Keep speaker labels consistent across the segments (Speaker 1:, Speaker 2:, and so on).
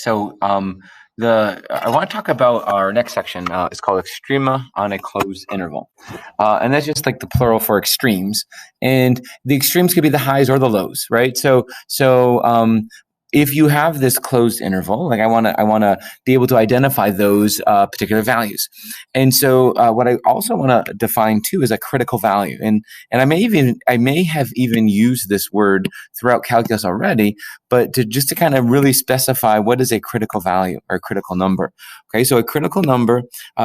Speaker 1: So I want to talk about our next section. It's called Extrema on a closed interval, and that's just like the plural for extremes. And the extremes could be the highs or the lows, right? So if you have this closed interval, like I want to be able to identify those particular values. And so what I also want to define too is a critical value. And I may have even used this word throughout calculus already, but just to kind of really specify what is a critical value or a critical number. Okay, so a critical number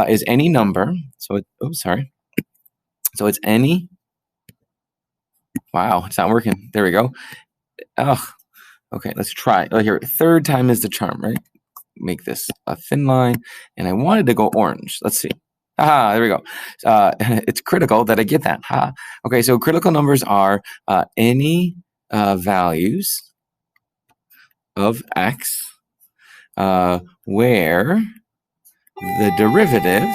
Speaker 1: is any number. So it's any. Wow, it's not working. There we go. Oh, okay, let's try. Oh, here, third time is the charm, right? Make this a thin line, and I wanted to go orange. Let's see. Ah, there we go. It's critical that I get that. Okay, so critical numbers are any values of x where the derivative,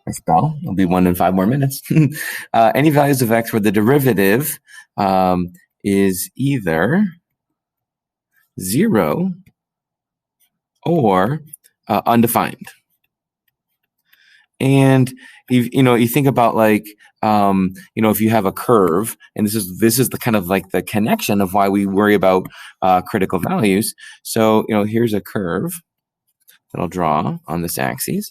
Speaker 1: I spell, it'll be 1 in 5 more minutes. Any values of x where the derivative is either 0 or undefined. And you think about like if you have a curve, and this is the kind of like the connection of why we worry about critical values. So here's a curve that I'll draw on this axis,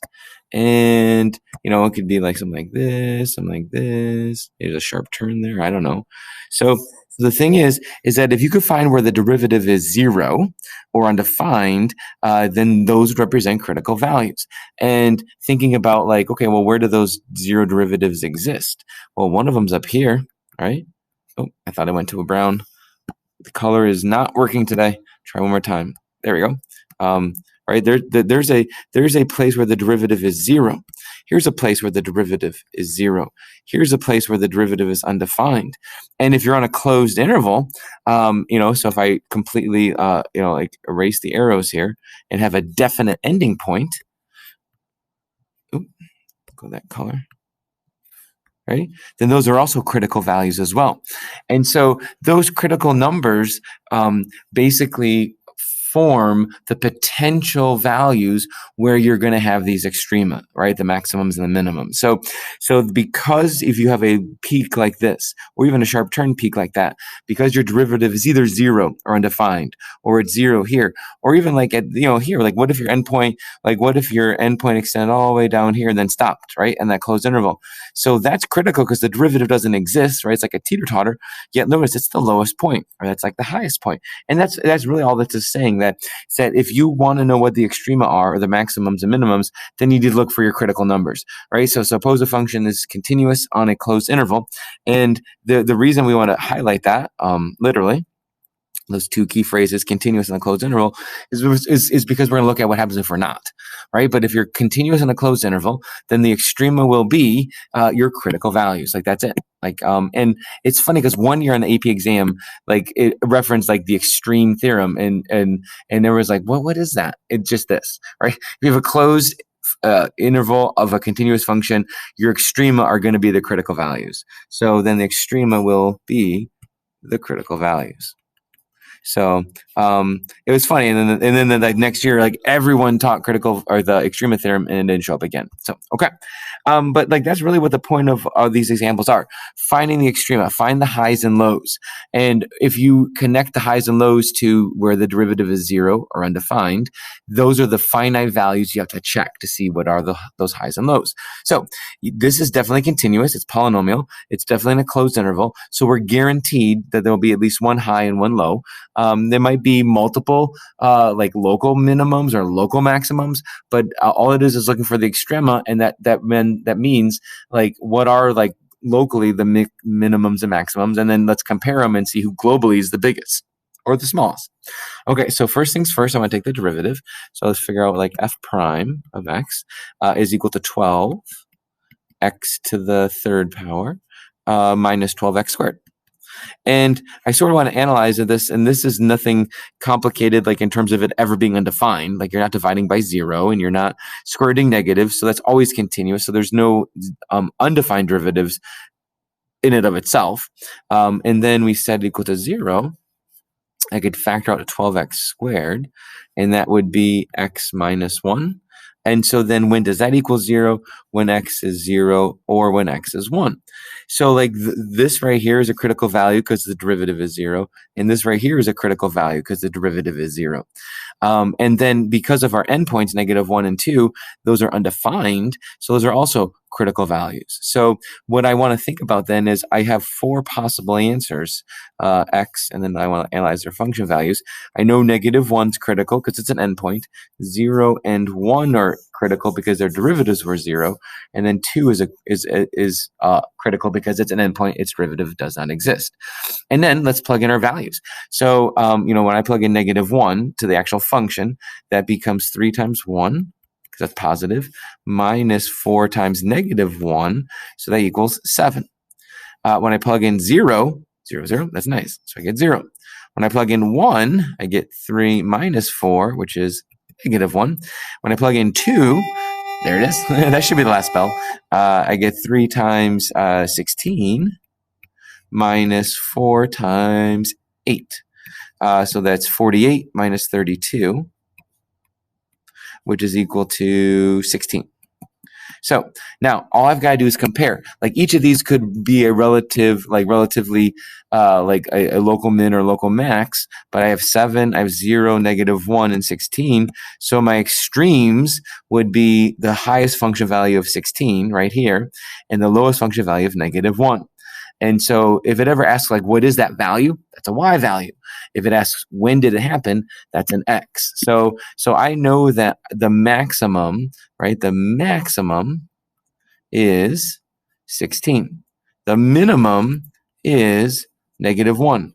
Speaker 1: and it could be like something like this, There's a sharp turn there. I don't know. So the thing is that if you could find where the derivative is 0 or undefined, then those would represent critical values. And thinking about like, okay, well, where do those 0 derivatives exist? Well, one of them's up here, right? Oh, I thought I went to a brown. The color is not working today. Try one more time. There we go. Right there's a place where the derivative is 0. Here's a place where the derivative is 0. Here's a place where the derivative is undefined. And if you're on a closed interval, so if I completely like erase the arrows here and have a definite ending point, go that color, right? Then those are also critical values as well. And so those critical numbers basically form the potential values where you're going to have these extrema, right? The maximums and the minimums. So because if you have a peak like this, or even a sharp turn peak like that, because your derivative is either 0 or undefined, or it's 0 here, or even like at here, like what if your endpoint extended all the way down here and then stopped, right? And that closed interval. So that's critical because the derivative doesn't exist, right? It's like a teeter-totter. Yet notice it's the lowest point, or that's like the highest point. And that's really all this is saying, that if you want to know what the extrema are, or the maximums and minimums, then you need to look for your critical numbers, right? So suppose a function is continuous on a closed interval, and the reason we want to highlight that, literally, those two key phrases, continuous and a closed interval, is because we're going to look at what happens if we're not, right? But if you're continuous in a closed interval, then the extrema will be your critical values. Like that's it. Like and it's funny because one year on the AP exam, like it referenced like the extreme theorem, and there was like, what is that? It's just this, right? If you have a closed interval of a continuous function, your extrema are going to be the critical values. So then the extrema will be the critical values. So it was funny, and then the next year, like everyone taught critical or the extrema theorem, and it didn't show up again. So okay, but like that's really what the point of these examples are: finding the extrema, find the highs and lows, and if you connect the highs and lows to where the derivative is 0 or undefined, those are the finite values you have to check to see what are those highs and lows. So this is definitely continuous. It's polynomial. It's definitely in a closed interval. So we're guaranteed that there will be at least one high and one low. There might be multiple like local minimums or local maximums, but all it is looking for the extrema, and that means like what are like locally the minimums and maximums, and then let's compare them and see who globally is the biggest or the smallest. Okay, so first things first, I want to take the derivative. So let's figure out like f prime of x is equal to 12 x to the third power minus 12x squared. And I sort of want to analyze this, and this is nothing complicated, like in terms of it ever being undefined. Like you're not dividing by 0, and you're not square rooting negative, so that's always continuous. So there's no undefined derivatives in and of itself. And then we set equal to 0. I could factor out a 12x squared, and that would be x minus 1. And so then when does that equal 0? When x is 0 or when x is 1. So like this right here is a critical value because the derivative is 0. And this right here is a critical value because the derivative is 0. And then because of our endpoints, -1 and 2, those are undefined. So those are also critical values. So what I want to think about then is I have 4 possible answers, x, and then I want to analyze their function values. I know -1's critical because it's an endpoint. 0 and 1 are critical because their derivatives were 0. And then 2 is critical because it's an endpoint. Its derivative does not exist. And then let's plug in our values. So, when I plug in -1 to the actual function, that becomes 3 times 1, because that's positive, minus 4 times -1, so that equals 7. When I plug in 0, 0, 0, that's nice, so I get 0. When I plug in 1, I get 3 minus 4, which is -1. When I plug in 2, there it is. That should be the last spell. I get 3 times 16 minus 4 times 8. So that's 48 minus 32, which is equal to 16. So now all I've got to do is compare. Like each of these could be a relatively like a local min or local max, but I have 7, I have 0, -1, and 16. So my extremes would be the highest function value of 16 right here, and the lowest function value of -1. And so if it ever asks, like, what is that value? That's a y value. If it asks, when did it happen? That's an x. So I know that the maximum, right, the maximum is 16. The minimum is -1.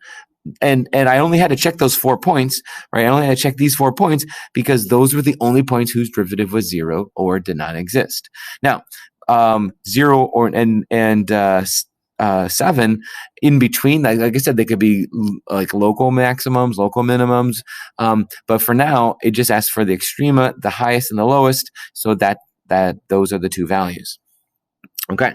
Speaker 1: And I only had to check those 4 points, right? I only had to check these 4 points because those were the only points whose derivative was 0 or did not exist. Now, 0 and 7 in between, like I said, they could be like local maximums, local minimums. But for now, it just asks for the extrema, the highest and the lowest, so that those are the 2 values. Okay,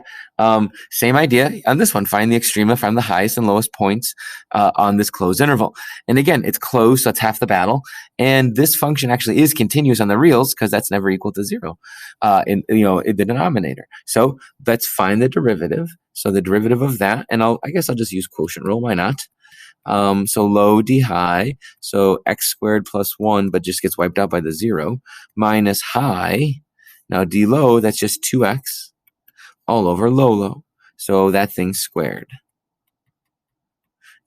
Speaker 1: same idea on this one. Find the extrema, find the highest and lowest points on this closed interval. And again, it's closed, so that's half the battle. And this function actually is continuous on the reals because that's never equal to 0 in the denominator. So let's find the derivative. So the derivative of that, and I guess I'll just use quotient rule. Why not? So low d high, so x squared plus 1, but just gets wiped out by the 0, minus high. Now d low, that's just 2x. All over low. So that thing's squared.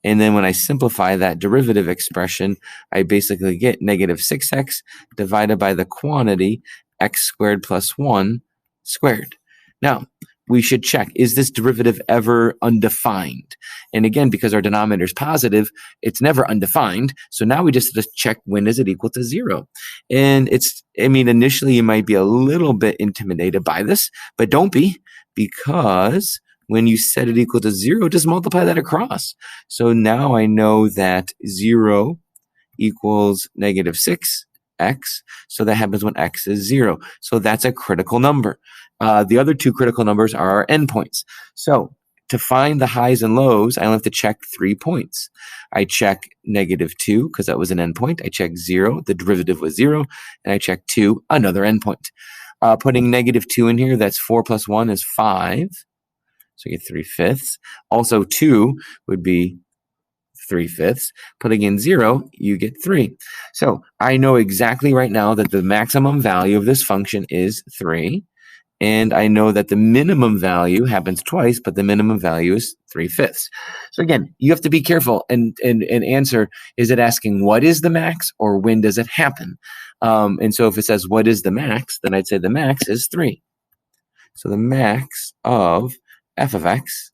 Speaker 1: And then when I simplify that derivative expression, I basically get -6x divided by the quantity x squared plus 1 squared. Now, we should check, is this derivative ever undefined? And again, because our denominator is positive, it's never undefined. So now we just check, when is it equal to 0? And initially you might be a little bit intimidated by this, but don't be, because when you set it equal to 0, just multiply that across. So now I know that 0 equals -6x. So that happens when x is 0. So that's a critical number. The other 2 critical numbers are our endpoints. So to find the highs and lows, I only have to check 3 points. I check -2 because that was an endpoint. I check 0, the derivative was 0, and I check 2, another endpoint. Putting -2 in here, that's 4 plus 1 is 5. So you get 3/5. Also 2 would be 3/5. Putting in 0, you get 3. So I know exactly right now that the maximum value of this function is 3. And I know that the minimum value happens twice, but the minimum value is 3/5. So again, you have to be careful and answer, is it asking what is the max or when does it happen? And so if it says what is the max, then I'd say the max is 3. So the max of f of x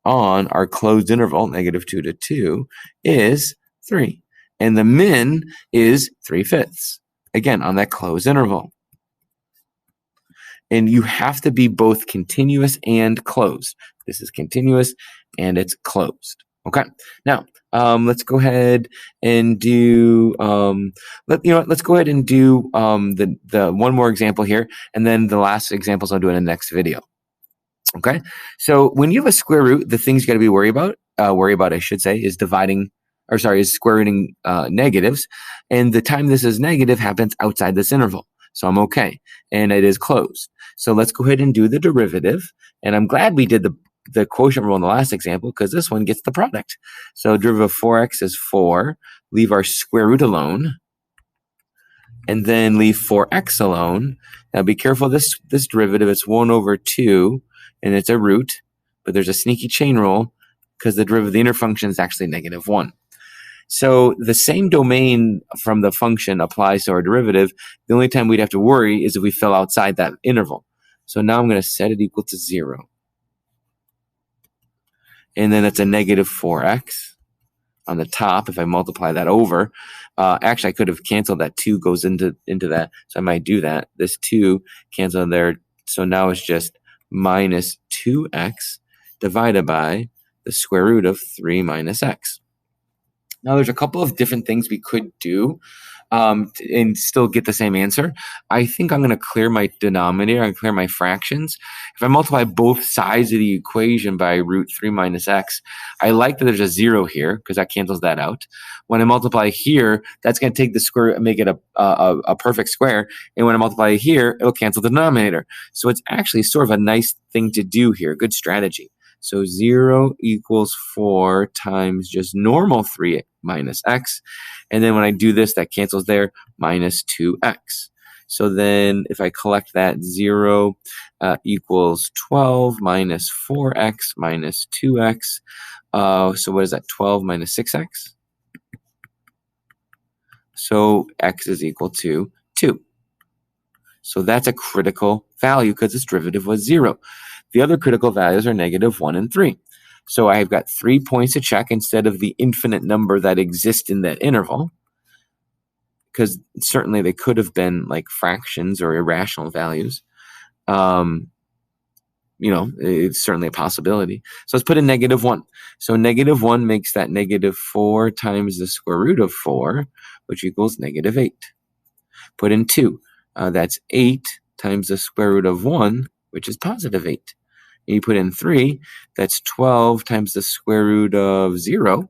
Speaker 1: on our closed interval, -2 to 2, is 3. And the min is 3/5, again, on that closed interval. And you have to be both continuous and closed. This is continuous and it's closed. Okay. Now, let's go ahead and do let's go ahead and do the one more example here, and then the last examples I'll do in the next video. Okay. So when you have a square root, the things you got to be worried about, I should say, is dividing or sorry, is square rooting negatives. And the time this is negative happens outside this interval. So I'm okay. And it is closed. So let's go ahead and do the derivative. And I'm glad we did the quotient rule in the last example, because this one gets the product. So derivative of 4x is 4. Leave our square root alone. And then leave 4x alone. Now be careful, this derivative, it's 1 over 2, and it's a root. But there's a sneaky chain rule, because the derivative of the inner function is actually negative 1. So the same domain from the function applies to our derivative. The only time we'd have to worry is if we fell outside that interval. So now I'm going to set it equal to 0. And then it's a negative 4x on the top if I multiply that over. Actually, I could have canceled that. 2 goes into that, so I might do that. This 2 cancels there. So now it's just minus 2x divided by the square root of 3 minus x. Now, there's a couple of different things we could do and still get the same answer. I think I'm going to clear my denominator. I'm going to clear my fractions. If I multiply both sides of the equation by root 3 minus x, I like that there's a 0 here because that cancels that out. When I multiply here, that's going to take the square and make it a perfect square. And when I multiply here, it'll cancel the denominator. So it's actually sort of a nice thing to do here. Good strategy. So 0 equals 4 times just normal 3 minus x. And then when I do this, that cancels there, minus 2x. So then if I collect that, 0 equals 12 minus 4x minus 2x. So what is that, 12 minus 6x? So x is equal to 2. So that's a critical value because its derivative was 0. The other critical values are negative 1 and 3. So I've got 3 points to check instead of the infinite number that exists in that interval, because certainly they could have been like fractions or irrational values. It's certainly a possibility. So let's put in negative 1. So negative 1 makes that negative 4 times the square root of 4, which equals negative 8. Put in 2. That's 8 times the square root of 1, which is positive 8. And you put in 3, that's 12 times the square root of 0,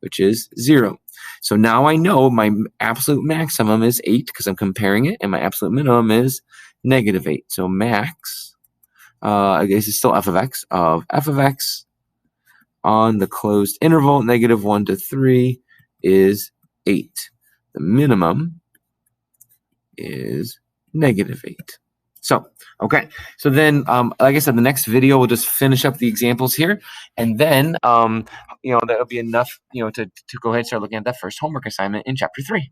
Speaker 1: which is 0. So now I know my absolute maximum is 8 because I'm comparing it, and my absolute minimum is negative 8. So max, I guess it's still f of x on the closed interval, negative 1 to 3 is 8. The minimum is negative 8. So, okay. So then, like I said, the next video, we'll just finish up the examples here. And then, that'll be enough, to go ahead and start looking at that first homework assignment in chapter 3.